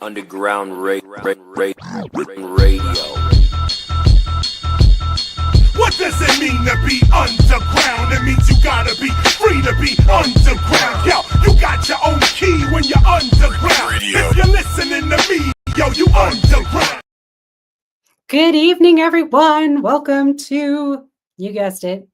Underground radio. What does it mean to be underground? It means you gotta be free to be underground. Yo, you got your own key when you're underground. If you're listening to me, yo, you underground. Good evening, everyone. Welcome to, you guessed it,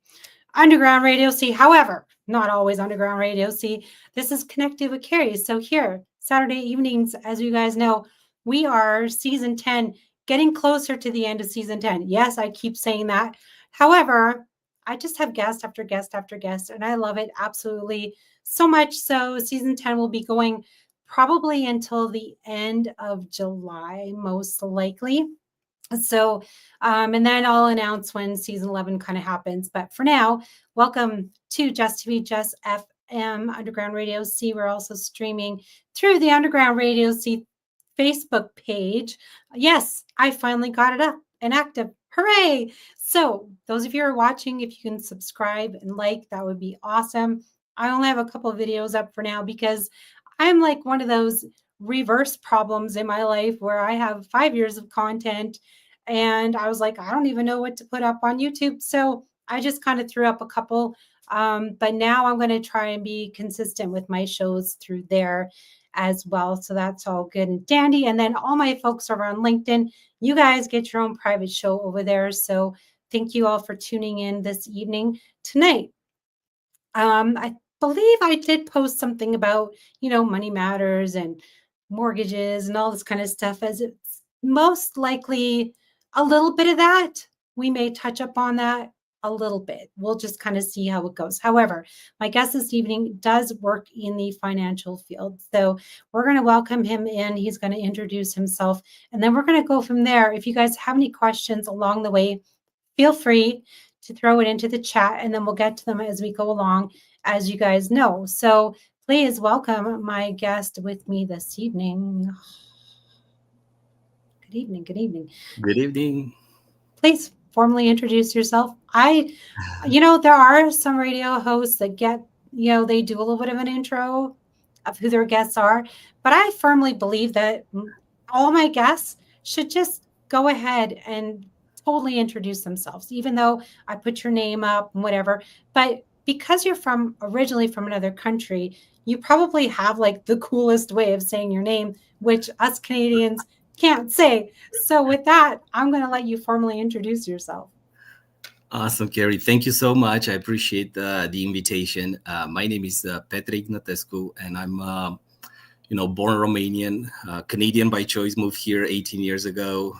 Underground Radio C. However, not always Underground Radio C. This is Connected W Cari. So here, Saturday evenings, as you guys know, we are season 10, getting closer to the end of season 10. Yes, I keep saying that. However, I just have guest after guest after guest, and I love it absolutely so much. So season 10 will be going probably until the end of July, most likely. So, and then I'll announce when season 11 kind of happens. But for now, welcome to JessTV, Jess FM, Underground Radio C. We're also streaming through the Underground Radio C Facebook page. Yes, I finally got it up and active. Hooray! So those of you who are watching, if you can subscribe and like, that would be awesome. I only have a couple of videos up for now because I'm like one of those reverse problems in my life where I have 5 years of content and I was like, I don't even know what to put up on YouTube. So I just kind of threw up a couple. But now I'm going to try and be consistent with my shows through there as well. So that's all good and dandy. And then all my folks over on LinkedIn, you guys get your own private show over there. So thank you all for tuning in this evening tonight. I believe I did post something about, money matters and mortgages and all this kind of stuff, as it's most likely a little bit of that. We may touch up on that a little bit. We'll just kind of see how it goes. However, my guest this evening does work in the financial field. So we're going to welcome him in. He's going to introduce himself, and then we're going to go from there. If you guys have any questions along the way, feel free to throw it into the chat, and then we'll get to them as we go along, as you guys know. So please welcome my guest with me this evening. Good evening. Good evening. Good evening. Please formally introduce yourself. There are some radio hosts that get, they do a little bit of an intro of who their guests are, but I firmly believe that all my guests should just go ahead and totally introduce themselves, even though I put your name up and whatever. But because you're originally from another country, you probably have like the coolest way of saying your name, which us Canadians can't say. So with that, I'm going to let you formally introduce yourself. Awesome, Cari. Thank you so much. I appreciate the invitation. My name is Petre IGNATESCU, and I'm born Romanian, Canadian by choice, moved here 18 years ago.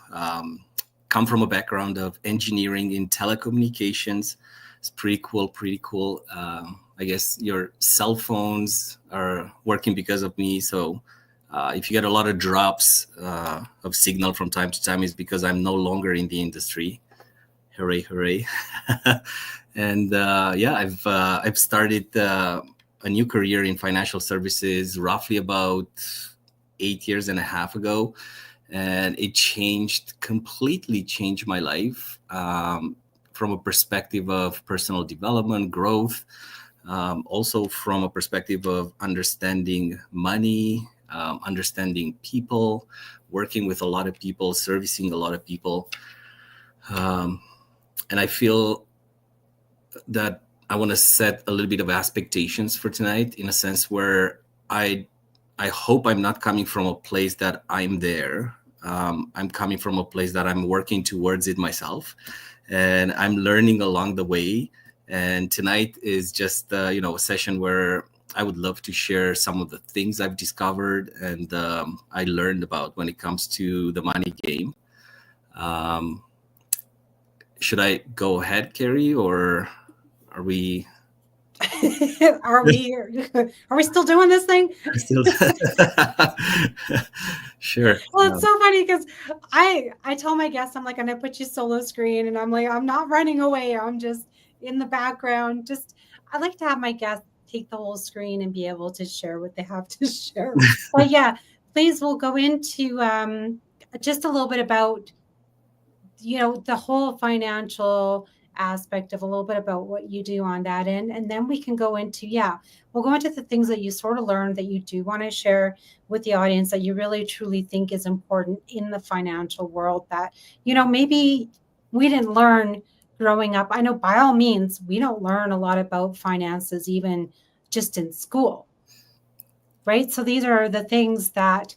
Come from a background of engineering in telecommunications. It's pretty cool. I guess your cell phones are working because of me. So if you get a lot of drops of signal from time to time, it's because I'm no longer in the industry. Hooray. And I've started a new career in financial services roughly about 8 years and a half ago. And it completely changed my life from a perspective of personal development, growth, also from a perspective of understanding money, understanding people, working with a lot of people, servicing a lot of people. And I feel that I want to set a little bit of expectations for tonight, in a sense where I hope I'm not coming from a place that I'm there. I'm coming from a place that I'm working towards it myself, and I'm learning along the way. And tonight is just a session where I would love to share some of the things I've discovered and I learned about when it comes to the money game. Should I go ahead, Cari, or are we? Are we still doing this thing? Sure. Well, it's so funny because I tell my guests, I'm like, I'm gonna put you solo screen, and I'm like, I'm not running away. I'm just in the background. I like to have my guests take the whole screen and be able to share what they have to share. But yeah, please, we'll go into just a little bit about the whole financial aspect of a little bit about what you do on that end. And then we can go into, we'll go into the things that you sort of learned that you do want to share with the audience that you really truly think is important in the financial world that, maybe we didn't learn growing up. I know by all means, we don't learn a lot about finances, even just in school, right? So these are the things that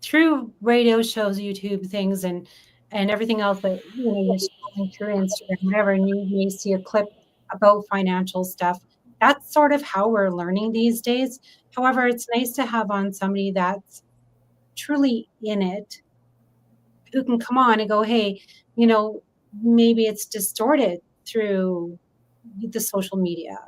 through radio shows, YouTube things, and everything else that you're scrolling through Instagram, whatever, and you may see a clip about financial stuff. That's sort of how we're learning these days. However, it's nice to have on somebody that's truly in it, who can come on and go, hey, maybe it's distorted through the social media.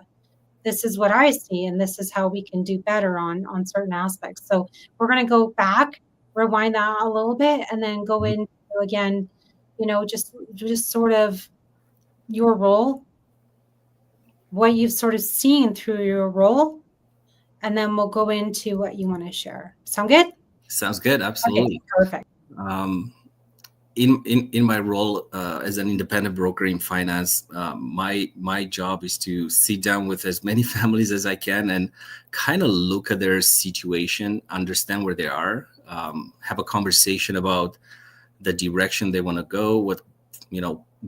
This is what I see, and this is how we can do better on certain aspects. So we're going to go back, rewind that a little bit, and then go into again, just sort of your role, what you've sort of seen through your role, and then we'll go into what you want to share. Sound good? Sounds good. Absolutely. Okay, perfect. In my role as an independent broker in finance, my job is to sit down with as many families as I can and kind of look at their situation, understand where they are, have a conversation about the direction they want to go, what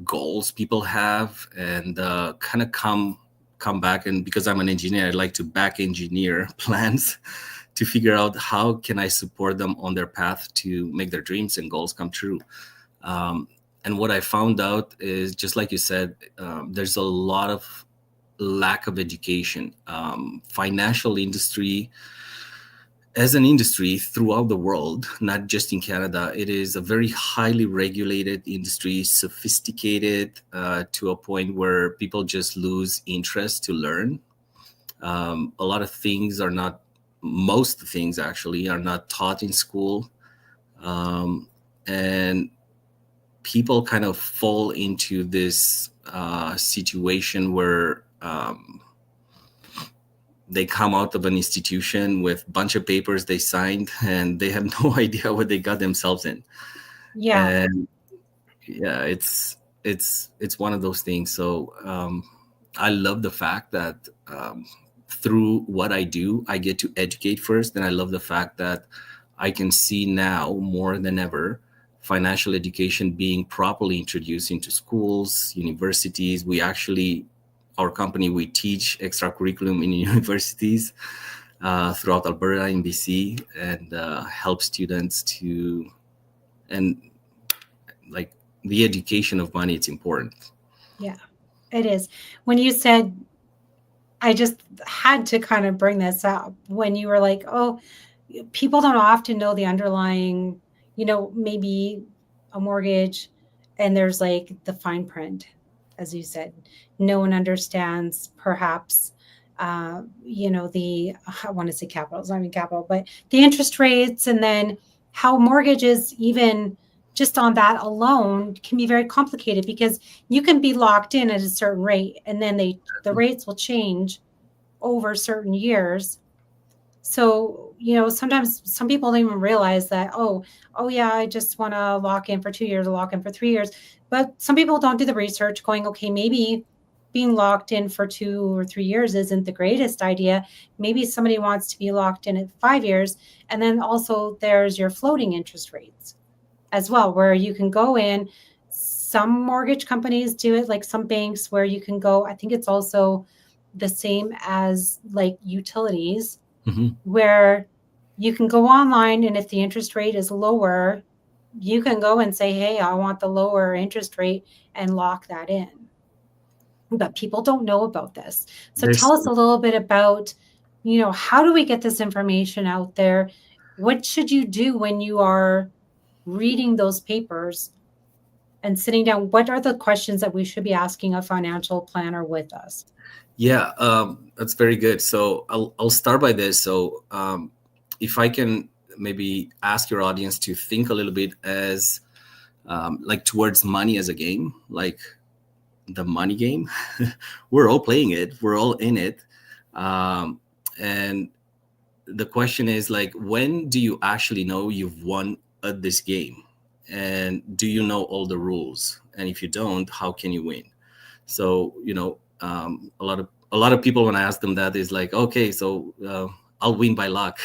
goals people have, and kind of come back. And because I'm an engineer, I like to back engineer plans to figure out how can I support them on their path to make their dreams and goals come true. And what I found out is, just like you said, there's a lot of lack of education. Financial industry, as an industry throughout the world, not just in Canada, it is a very highly regulated industry, sophisticated to a point where people just lose interest to learn. A lot of things are not, most things actually are not taught in school. And people kind of fall into this situation where they come out of an institution with a bunch of papers they signed and they have no idea what they got themselves in. Yeah. And it's one of those things. So I love the fact that through what I do, I get to educate first. And I love the fact that I can see now more than ever financial education being properly introduced into schools, universities. Our company, we teach extra curriculum in universities throughout Alberta and BC, and help students and like the education of money, it's important. Yeah, it is. When you said, I just had to kind of bring this up when you were like, oh, people don't often know the underlying, maybe a mortgage, and there's like the fine print, as you said. No one understands perhaps, I want to say capitals, I mean capital, but the interest rates, and then how mortgages, even just on that alone, can be very complicated because you can be locked in at a certain rate, and then the rates will change over certain years. So, sometimes some people don't even realize that, oh yeah, I just want to lock in for 2 years or lock in for 3 years. But some people don't do the research going, okay, maybe being locked in for 2 or 3 years isn't the greatest idea. Maybe somebody wants to be locked in at 5 years. And then also there's your floating interest rates as well, where you can go in. Some mortgage companies do it, like some banks, where you can go, I think it's also the same as like utilities, where you can go online, and if the interest rate is lower, you can go and say, hey, I want the lower interest rate, and lock that in. But people don't know about this. So tell us a little bit about, how do we get this information out there? What should you do when you are reading those papers and sitting down? What are the questions that we should be asking a financial planner with us? Yeah, that's very good. So I'll start by this. So if I can maybe ask your audience to think a little bit as like towards money as a game, like the money game. We're all playing it. We're all in it. And the question is, like, when do you actually know you've won at this game? And do you know all the rules? And if you don't, how can you win? So, a lot of people, when I ask them that, is like, okay, so I'll win by luck.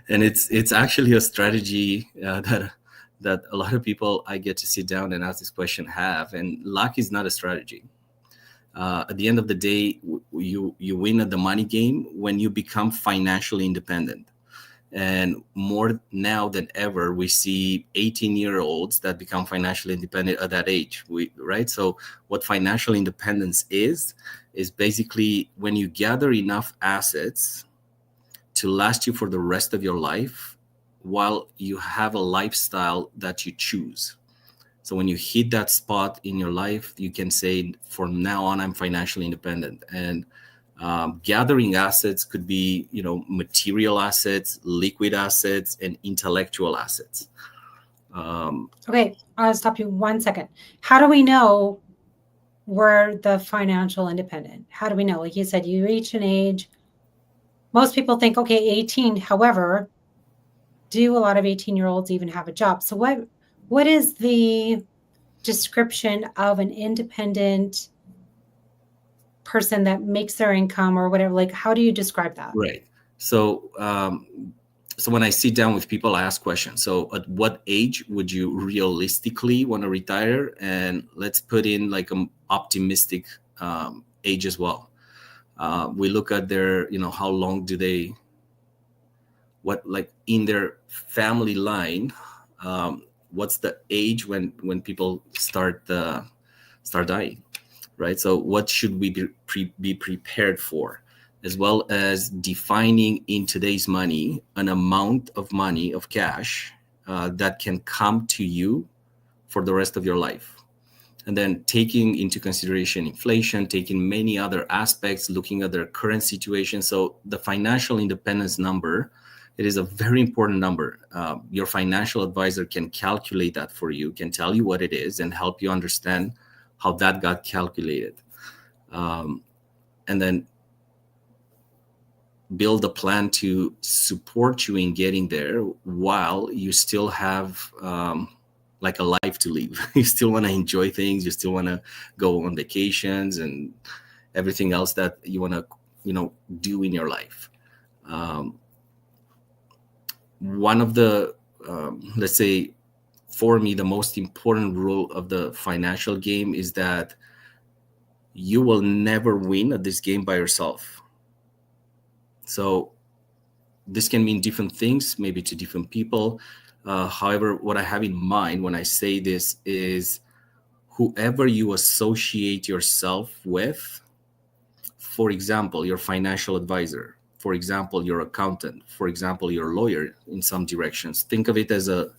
And it's actually a strategy that a lot of people I get to sit down and ask this question have, and luck is not a strategy. At the end of the day, you win at the money game when you become financially independent. And more now than ever, we see 18-year-olds that become financially independent at that age, right? So what financial independence is basically when you gather enough assets to last you for the rest of your life while you have a lifestyle that you choose. So when you hit that spot in your life, you can say, from now on, I'm financially independent. And gathering assets could be, material assets, liquid assets, and intellectual assets. Okay, I'll stop you 1 second. How do we know we're the financial independent? How do we know? Like you said, you reach an age. Most people think, okay, 18. However, do a lot of 18-year-olds even have a job? So what is the description of an independent person that makes their income or whatever? Like, how do you describe that? Right. So when I sit down with people, I ask questions. So at what age would you realistically want to retire? And let's put in like an optimistic age as well. We look at their, how long do they, in their family line, what's the age when people start dying, right? So what should we be prepared for, as well as defining in today's money an amount of money, of cash, that can come to you for the rest of your life. And then taking into consideration inflation, taking many other aspects, looking at their current situation. So the financial independence number, it is a very important number. Your financial advisor can calculate that for you, can tell you what it is, and help you understand how that got calculated. And then build a plan to support you in getting there while you still have like a life to live. You still want to enjoy things. You still want to go on vacations and everything else that you want to, do in your life. One of the, let's say, for me, the most important rule of the financial game is that you will never win at this game by yourself. So this can mean different things, maybe to different people. However, what I have in mind when I say this is whoever you associate yourself with, for example, your financial advisor, for example, your accountant, for example, your lawyer, in some directions. Think of it as a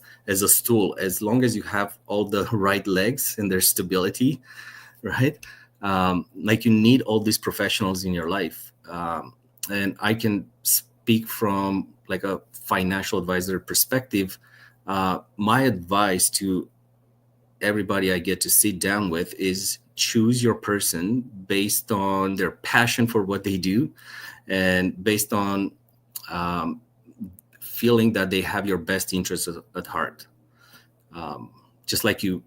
stool. As long as you have all the right legs and their stability, right? Like you need all these professionals in your life. And I can speak from like a financial advisor perspective. My advice to everybody I get to sit down with is choose your person based on their passion for what they do and based on feeling that they have your best interests at heart. Just like you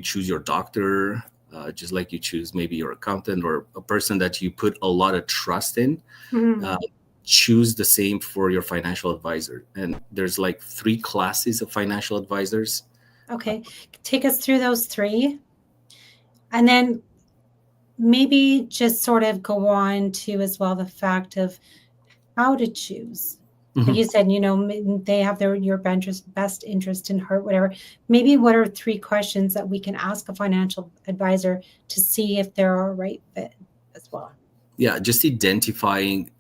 choose your doctor, just like you choose maybe your accountant or a person that you put a lot of trust in. Mm-hmm. Choose the same for your financial advisor. And there's like 3 classes of financial advisors. Okay. Take us through those 3. And then maybe just sort of go on to as well the fact of how to choose. Like you said, they have your best interest in heart, whatever. Maybe what are 3 questions that we can ask a financial advisor to see if they're a right fit as well? Yeah, just identifying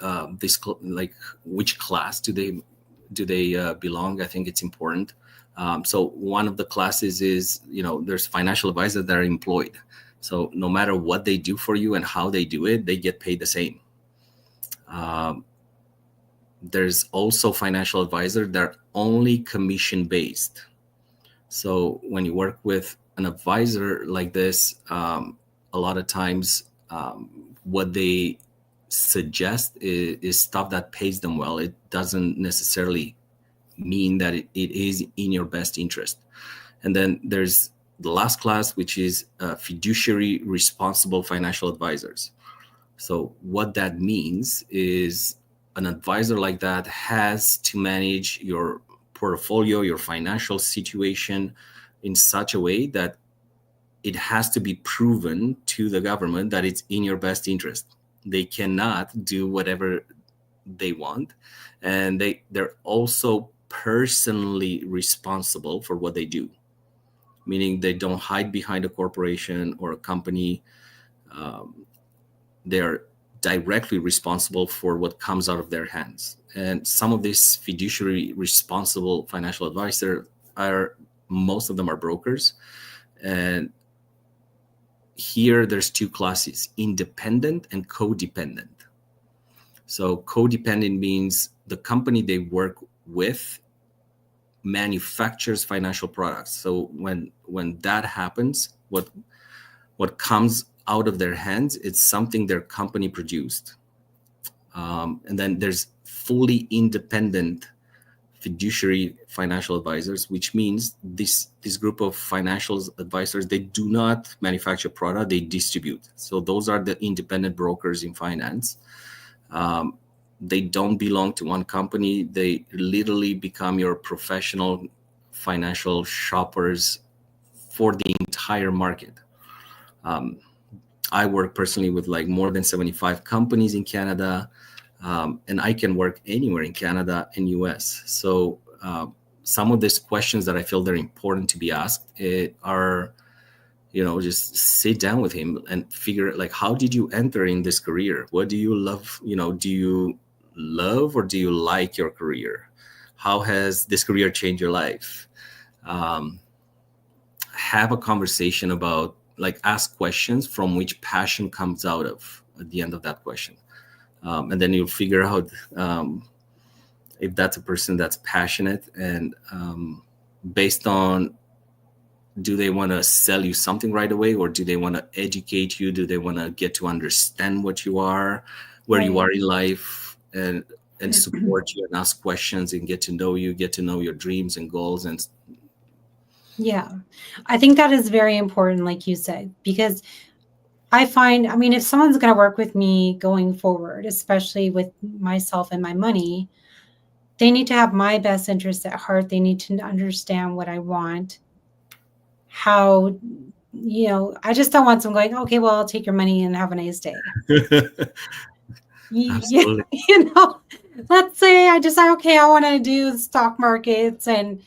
like which class do they belong. I think it's important. So one of the classes is, there's financial advisors that are employed. So no matter what they do for you and how they do it, they get paid the same. There's also financial advisors that are only commission based. So when you work with an advisor like this, a lot of times what they suggest is stuff that pays them well. It doesn't necessarily mean that it is in your best interest. And then there's the last class, which is fiduciary responsible financial advisors. So what that means is an advisor like that has to manage your portfolio, your financial situation in such a way that it has to be proven to the government that it's in your best interest. They cannot do whatever they want, and they're also personally responsible for what they do, meaning they don't hide behind a corporation or a company. They're directly responsible for what comes out of their hands. And some of these fiduciary responsible financial advisors most of them are brokers. And here there's two classes, independent and codependent. So codependent means the company they work with manufactures financial products. So when that happens, what comes out of their hands, it's something their company produced. And then there's fully independent fiduciary financial advisors, which means this group of financial advisors, they do not manufacture product, they distribute. So those are the independent brokers in finance. They don't belong to one company. They literally become your professional financial shoppers for the entire market. I work personally with like more than 75 companies in Canada, and I can work anywhere in Canada and US. So some of these questions that I feel they're important to be asked are, just sit down with him and figure like, how did you enter in this career? What do you love? Do you love or do you like your career? How has this career changed your life? Have a conversation about, like, ask questions from which passion comes out of at the end of that question. And then you'll figure out if that's a person that's passionate and based on, do they want to sell you something right away, or do they want to educate you? Do they want to get to understand what you are, where you are in life, and support you and ask questions and get to know you, get to know your dreams and goals? And yeah, I think that is very important, like you said, because I find, if someone's going to work with me going forward, especially with myself and my money, they need to have my best interests at heart. They need to understand what I want. How, I just don't want someone going, okay, well, I'll take your money and have a nice day. Absolutely. Let's say I decide, okay, I want to do stock markets and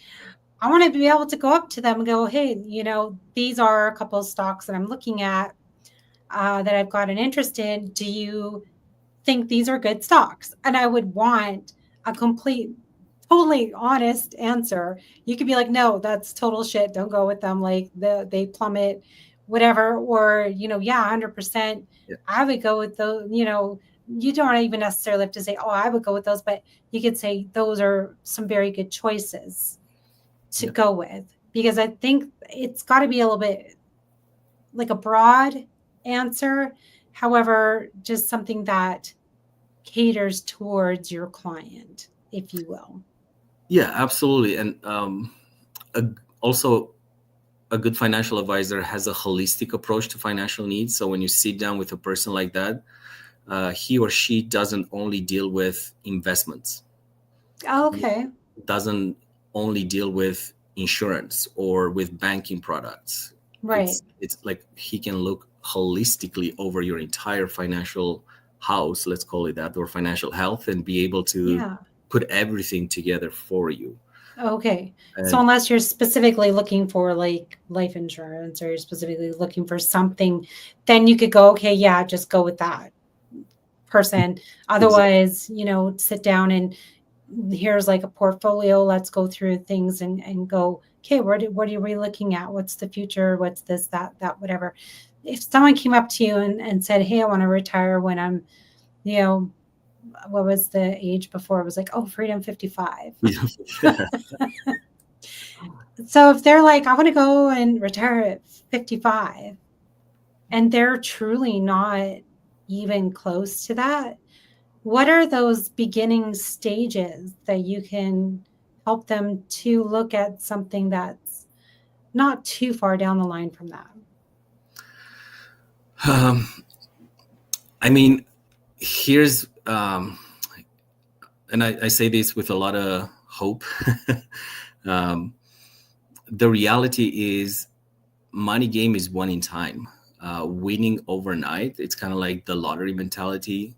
I want to be able to go up to them and go, hey, these are a couple of stocks that I'm looking at that I've got an interest in. Do you think these are good stocks? And I would want a totally honest answer. You could be like, no, that's total shit. Don't go with them. Like they plummet, whatever. Or, yeah, 100%. Yeah. I would go with those, you don't even necessarily have to say, oh, I would go with those, but you could say those are some very good choices to go with, because I think it's got to be a little bit like a broad answer. However, just something that caters towards your client, if you will. Yeah, absolutely. And also a good financial advisor has a holistic approach to financial needs. So when you sit down with a person like that, he or she doesn't only deal with investments. Okay. Doesn't only deal with insurance or with banking products. Right. It's like he can look holistically over your entire financial house, let's call it that, or financial health, and be able to put everything together for you. Okay. So unless you're specifically looking for like life insurance, or you're specifically looking for something, then you could go, okay, yeah, just go with that person. Otherwise, sit down and here's like a portfolio. Let's go through things and go, okay, what are we looking at? What's the future? What's this, that, whatever. If someone came up to you and said, hey, I want to retire when I'm, what was the age before? It was like, oh, freedom 55. So if they're like, I want to go and retire at 55, and they're truly not even close to that, what are those beginning stages that you can help them to look at something that's not too far down the line from that? I mean, here's, and I say this with a lot of hope. The reality is, money game is one in time. Winning overnight, it's kind of like the lottery mentality.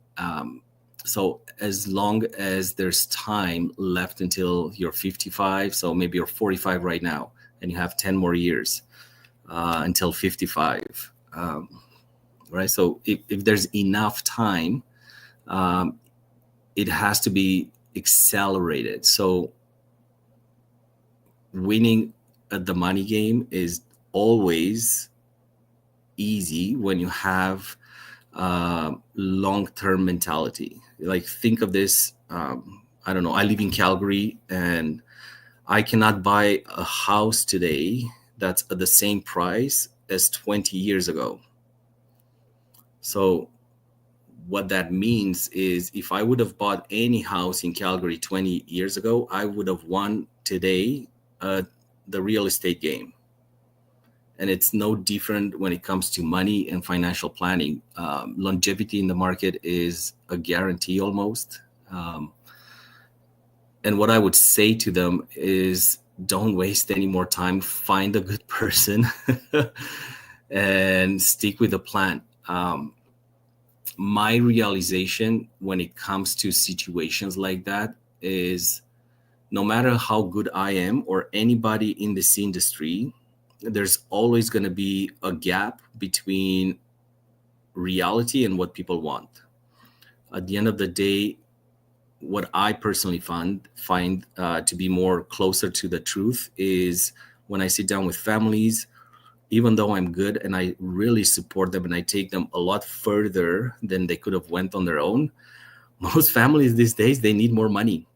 So as long as there's time left until you're 55, so maybe you're 45 right now, and you have 10 more years until 55, right? So if there's enough time, it has to be accelerated. So winning at the money game is always easy when you have long-term mentality. Like, think of this, I don't know, I live in Calgary, and I cannot buy a house today that's at the same price as 20 years ago. So what that means is, if I would have bought any house in Calgary 20 years ago, I would have won today the real estate game. And it's no different when it comes to money and financial planning. Longevity in the market is a guarantee almost. And what I would say to them is, don't waste any more time. Find a good person and stick with the plan. My realization when it comes to situations like that is, no matter how good I am or anybody in this industry, there's always going to be a gap between reality and what people want. At the end of the day, what I personally find to be more closer to the truth is, when I sit down with families, even though I'm good and I really support them and I take them a lot further than they could have went on their own, most families these days, they need more money.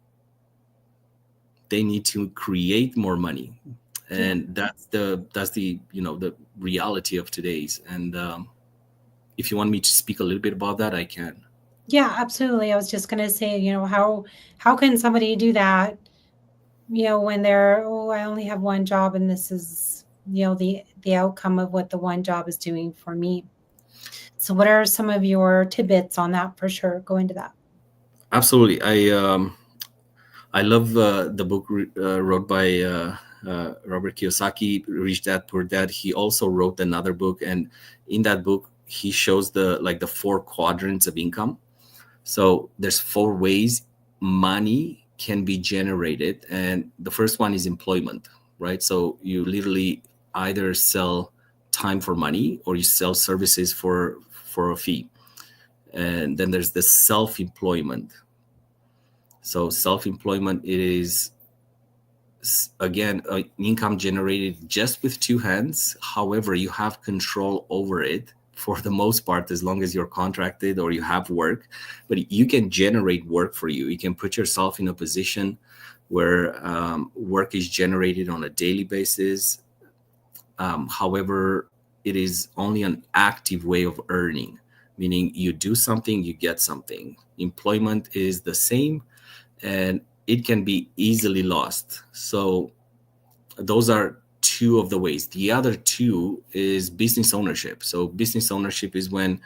They need to create more money. And that's the the reality of today's. And if you want me to speak a little bit about that, I can. Yeah, absolutely. I was just going to say, how can somebody do that, when they're, I only have one job, and this is, the outcome of what the one job is doing for me. So what are some of your tidbits on that? For sure, go into that. Absolutely. I love the book wrote by Robert Kiyosaki, Rich Dad Poor Dad. He also wrote another book, and in that book he shows the 4 quadrants of income. So there's 4 ways money can be generated, and the first one is employment, right? So you literally either sell time for money or you sell services for a fee. And then there's the self-employment. So self-employment, it is, again, income generated just with 2 hands. However, you have control over it for the most part, as long as you're contracted or you have work. But you can generate work for you. You can put yourself in a position where work is generated on a daily basis. However, it is only an active way of earning, meaning you do something, you get something. Employment is the same, and it can be easily lost. So those are 2 of the ways. The other 2 is business ownership. So business ownership is when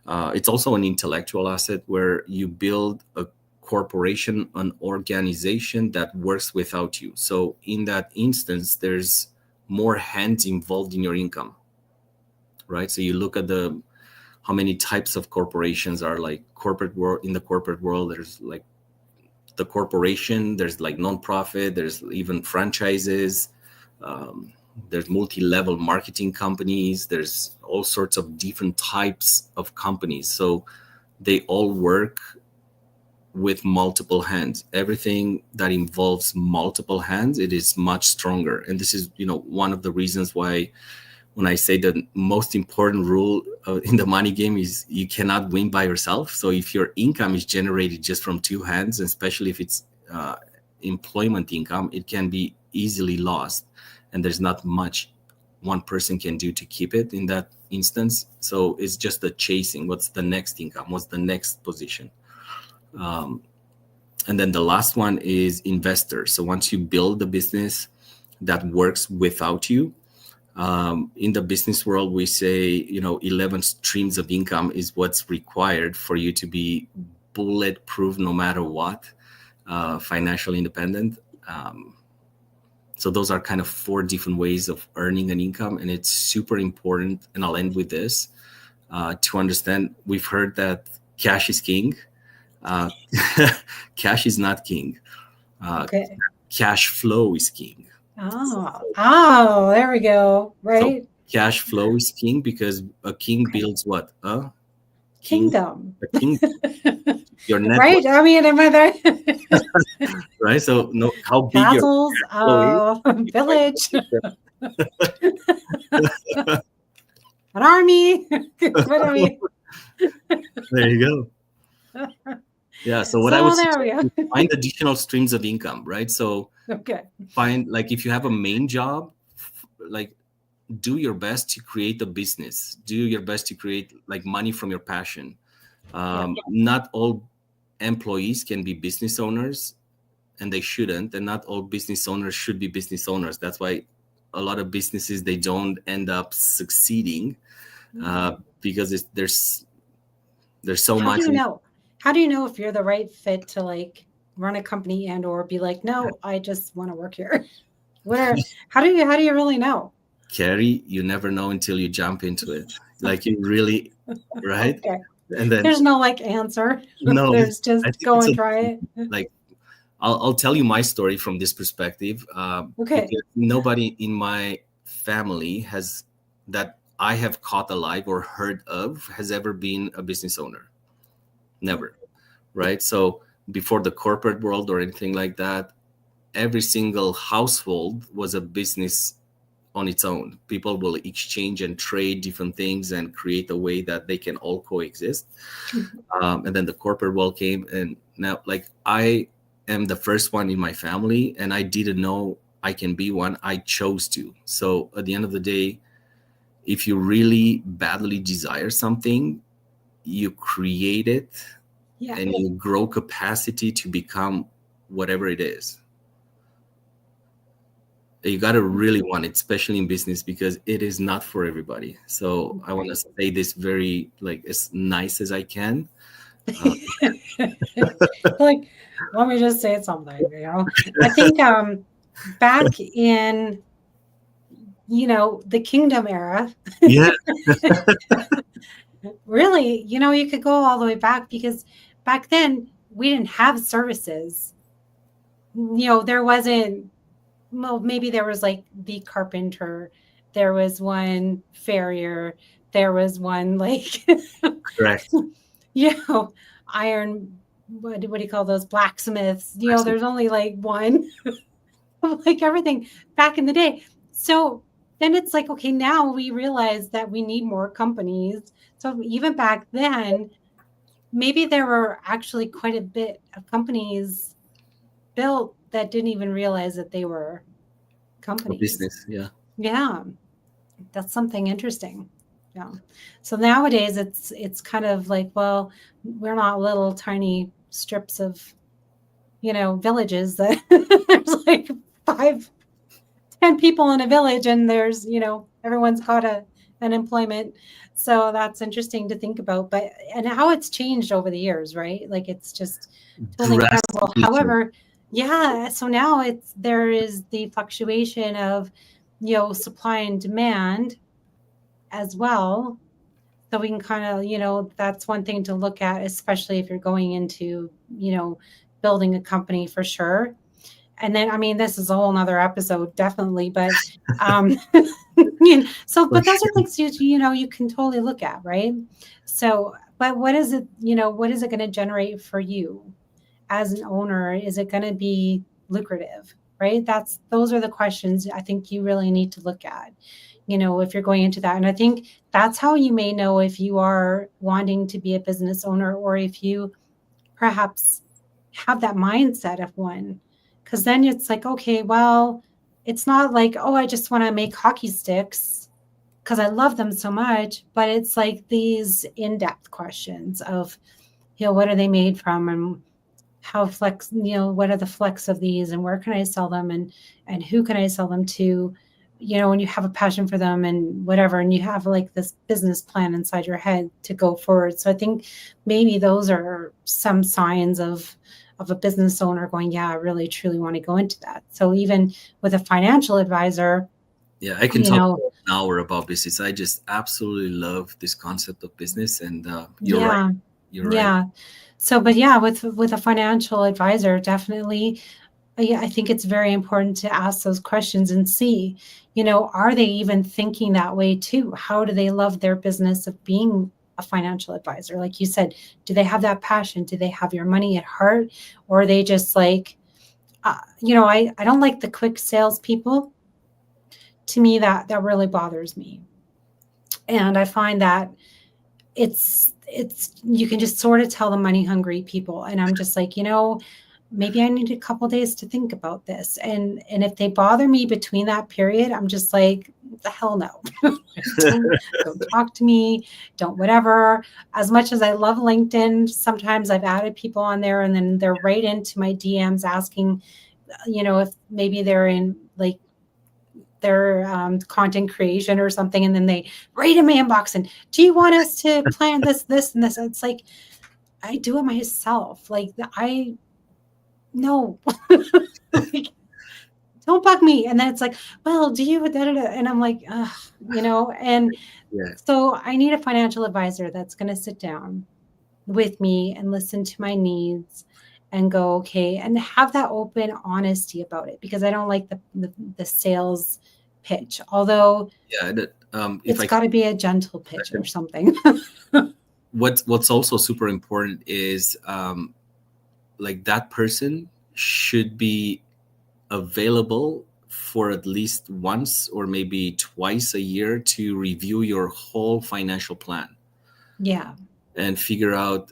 it's also an intellectual asset, where you build a corporation, an organization that works without you. So in that instance, there's more hands involved in your income, right? So you look at how many types of corporations are like corporate world. In the corporate world, there's like the corporation, there's like nonprofit, there's even franchises, there's multi-level marketing companies, there's all sorts of different types of companies. So they all work with multiple hands. Everything that involves multiple hands, it is much stronger. And this is, one of the reasons why, when I say the most important rule in the money game is, you cannot win by yourself. So if your income is generated just from 2 hands, especially if it's employment income, it can be easily lost. And there's not much one person can do to keep it in that instance. So it's just the chasing. What's the next income? What's the next position? And then the last one is investors. So once you build the business, that works without you. In the business world, we say, 11 streams of income is what's required for you to be bulletproof no matter what, financially independent. So those are kind of 4 different ways of earning an income. And it's super important. And I'll end with this, to understand. We've heard that cash is king. Cash is not king. Okay. Cash flow is king. Oh, there we go. Right. So cash flow is king because a king builds what? A kingdom. A kingdom. Your network. Right. I mean, am I there? Right. So how big castles, your village, an army. What I mean. There you go. Yeah. So what I would say, find additional streams of income, right? So find, like, if you have a main job, like, do your best to create a business. Do your best to create like money from your passion. Not all employees can be business owners, and they shouldn't. And not all business owners should be business owners. That's why a lot of businesses, they don't end up succeeding, because there's so much. How do you know if you're the right fit to like run a company and or be like, no, I just want to work here? How do you really know? Cari, you never know until you jump into it. Like, you really, right? Okay. And then there's no like answer. No, there's just go and try it. Like, I'll tell you my story from this perspective. Okay. Nobody in my family that I have caught alive or heard of has ever been a business owner. Never. Right. So before the corporate world or anything like that, every single household was a business on its own. People will exchange and trade different things and create a way that they can all coexist. And then the corporate world came, and now, like, I am the first one in my family, and I didn't know I can be one. I chose to. So at the end of the day, if you really badly desire something, you create it, and you grow capacity to become whatever it is. You got to really want it, especially in business, because it is not for everybody. So I want to say this very, like, as nice as I can. Like, let me just say something. I think back in the kingdom era. Yeah. Really, you could go all the way back, because back then we didn't have services. There wasn't. Well, maybe there was like the carpenter, there was one farrier, there was one like correct. Iron, what do you call those, blacksmiths? There's only like one, like everything back in the day. So then it's like, okay, now we realize that we need more companies. So even back then, maybe there were actually quite a bit of companies built that didn't even realize that they were companies. Business, yeah, that's something interesting. Yeah. So nowadays it's kind of like, well, we're not little tiny strips of villages that there's like 5-10 people in a village, and there's everyone's got an employment. So that's interesting to think about, and how it's changed over the years, right? Like, it's just totally incredible. However, so now there is the fluctuation of supply and demand as well. So we can kind of that's one thing to look at, especially if you're going into building a company, for sure. And then, I mean, this is a whole nother episode, definitely, but but those are things you can totally look at, right? So, but what is it going to generate for you as an owner? Is it going to be lucrative, right? Those are the questions I think you really need to look at, if you're going into that. And I think that's how you may know if you are wanting to be a business owner, or if you perhaps have that mindset of one. Because then it's like, okay, well, it's not like, oh, I just want to make hockey sticks because I love them so much. But it's like these in-depth questions of, what are they made from, and how flex, what are the flex of these, and where can I sell them, and who can I sell them to, when you have a passion for them and whatever, and you have like this business plan inside your head to go forward. So I think maybe those are some signs of a business owner going, yeah, I really truly want to go into that. So even with a financial advisor, yeah, I can talk for an hour about business. I just absolutely love this concept of business, and you're right. You're right. So, but yeah, with a financial advisor, definitely, I think it's very important to ask those questions and see, are they even thinking that way too? How do they love their business of being a financial advisor? Like you said, do they have that passion? Do they have your money at heart? Or are they just like, I don't like the quick salespeople. To me, that really bothers me. And I find that it's you can just sort of tell the money hungry people, and I'm just like, maybe I need a couple days to think about this, and if they bother me between that period, I'm just like, the hell no. don't talk to me, don't whatever. As much as I love LinkedIn, sometimes I've added people on there and then they're right into my DMs asking, if maybe they're in like their content creation or something, and then they right in my inbox and, do you want us to plan this and this? It's like, I do it myself. Like, no. Like, don't bug me. And then it's like, well, do you and I'm like, and so I need a financial advisor that's going to sit down with me and listen to my needs and go, okay, and have that open honesty about it, because I don't like the sales pitch. Although it's got to be a gentle pitch or something. What's also super important is like that person should be available for at least once or maybe twice a year to review your whole financial plan. Yeah. And figure out,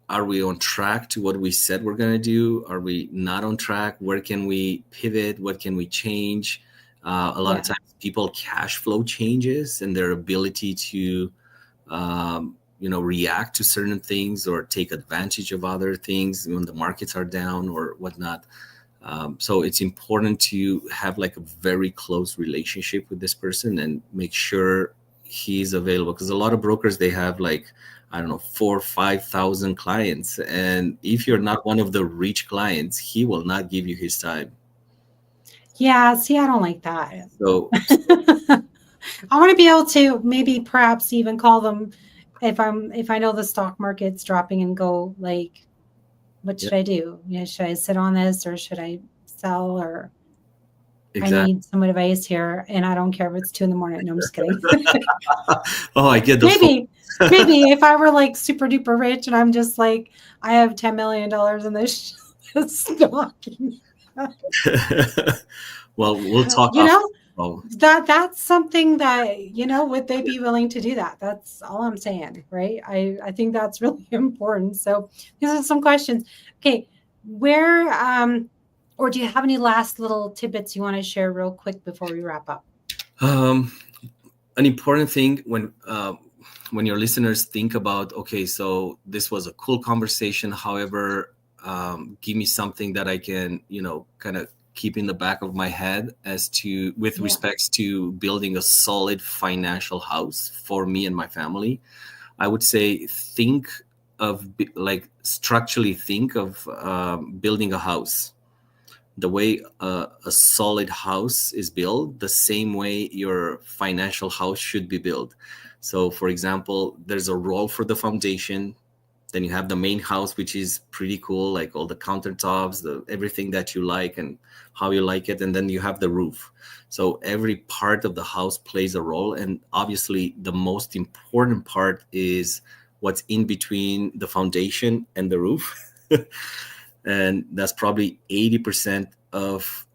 are we on track to what we said we're going to do? Are we not on track? Where can we pivot? What can we change? A lot of times people cash flow changes and their ability to, react to certain things or take advantage of other things when the markets are down or whatnot. So it's important to have like a very close relationship with this person and make sure he's available. Because a lot of brokers, they have like, I don't know, 4,000 or 5,000 clients. And if you're not one of the rich clients, he will not give you his time. Yeah, see, I don't like that. So I want to be able to maybe perhaps even call them if I know the stock market's dropping and go like, what should I do? Should I sit on this or should I sell? Or I need some advice here, and I don't care if it's 2 a.m. No, I'm just kidding. Oh, I get those. Maybe if I were like super duper rich and I'm just like, I have $10 million in this stock. Well, we'll talk. That's something that, would they be willing to do that? That's all I'm saying, right? I think that's really important. So these are some questions. Okay, where or do you have any last little tidbits you want to share real quick before we wrap up? An important thing when your listeners think about, okay, so this was a cool conversation. However, give me something that I can, kind of keep in the back of my head with respects to building a solid financial house for me and my family. I would say structurally think of building a house. The way a solid house is built, the same way your financial house should be built. So, for example, there's a roll for the foundation. Then you have the main house, which is pretty cool, like all the countertops, everything that you like and how you like it. And then you have the roof. So every part of the house plays a role. And obviously, the most important part is what's in between the foundation and the roof. And that's probably 80% of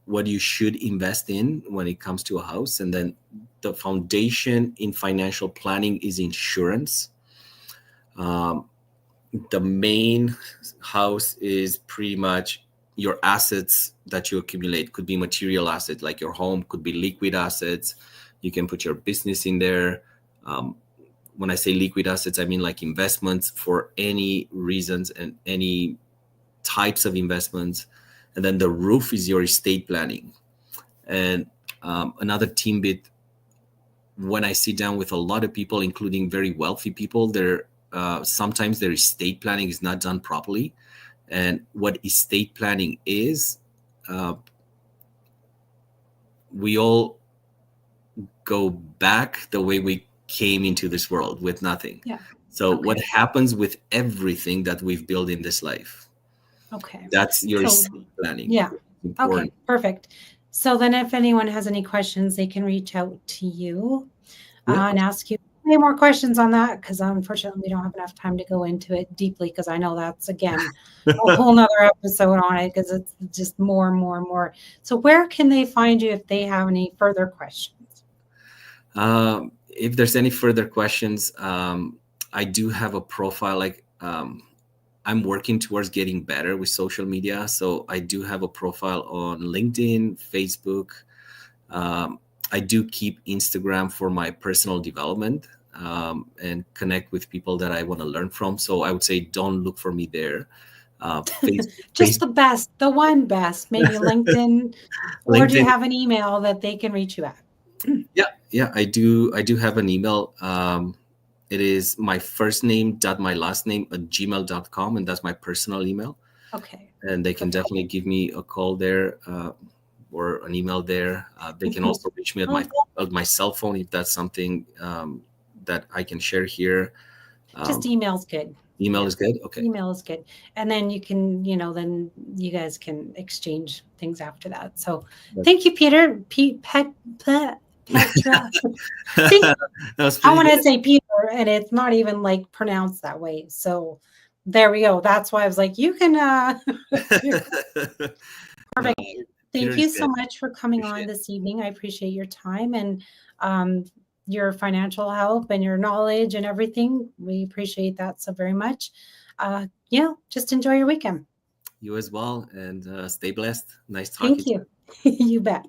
what you should invest in when it comes to a house. And then the foundation in financial planning is insurance. The main house is pretty much your assets that you accumulate. Could be material assets like your home, could be liquid assets. You can put your business in there. When I say liquid assets, I mean like investments for any reasons and any types of investments. And then the roof is your estate planning. And another team bit, when I sit down with a lot of people, including very wealthy people, sometimes their estate planning is not done properly. And what estate planning is, we all go back the way we came into this world with nothing. Yeah. So what happens with everything that we've built in this life? Okay. That's your estate planning. Yeah. Important. Okay, perfect. So then if anyone has any questions, they can reach out to you and ask you any more questions on that, because unfortunately we don't have enough time to go into it deeply, because I know that's, again, a whole nother episode on it, because it's just more and more and more. So where can they find you if they have any further questions? If there's any further questions, I do have a profile. I'm working towards getting better with social media. So I do have a profile on LinkedIn, Facebook. I do keep Instagram for my personal development and connect with people that I want to learn from. So I would say don't look for me there. Just the best, the one best, maybe LinkedIn. Or do you have an email that they can reach you at? Yeah, I do have an email. It is my first name dot my last name @gmail.com, and that's my personal email. Okay. And they can definitely give me a call there or an email there. They can also reach me at my cell phone if that's something that I can share here. Just email's good. Email is good? Okay. Email is good. And then you can, then you guys can exchange things after that. So thank you, Peter. Petra. See, I want to say Peter, and it's not even like pronounced that way. So there we go. That's why I was like, you can. Perfect. Thank you so much for coming on this evening. I appreciate your time and your financial help and your knowledge and everything. We appreciate that so very much. Just enjoy your weekend. You as well, and stay blessed. Nice talking. Thank you. You bet.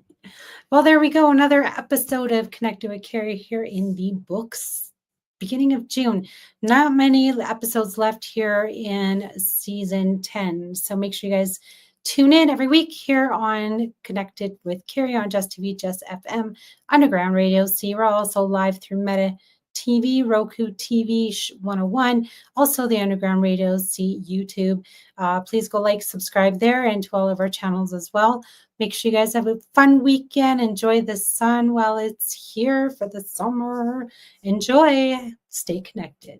Well, there we go. Another episode of Connected with Cari here in the books. Beginning of June. Not many episodes left here in season 10. So make sure you guys tune in every week here on Connected with Cari on JessTV, JessFM, Underground Radio. See, we're also live through Meta TV, RokuTV 101, also the Underground Radio, see YouTube. Please go like, subscribe there, and to all of our channels as well. Make sure you guys have a fun weekend. Enjoy the sun while it's here for the summer. Enjoy. Stay connected.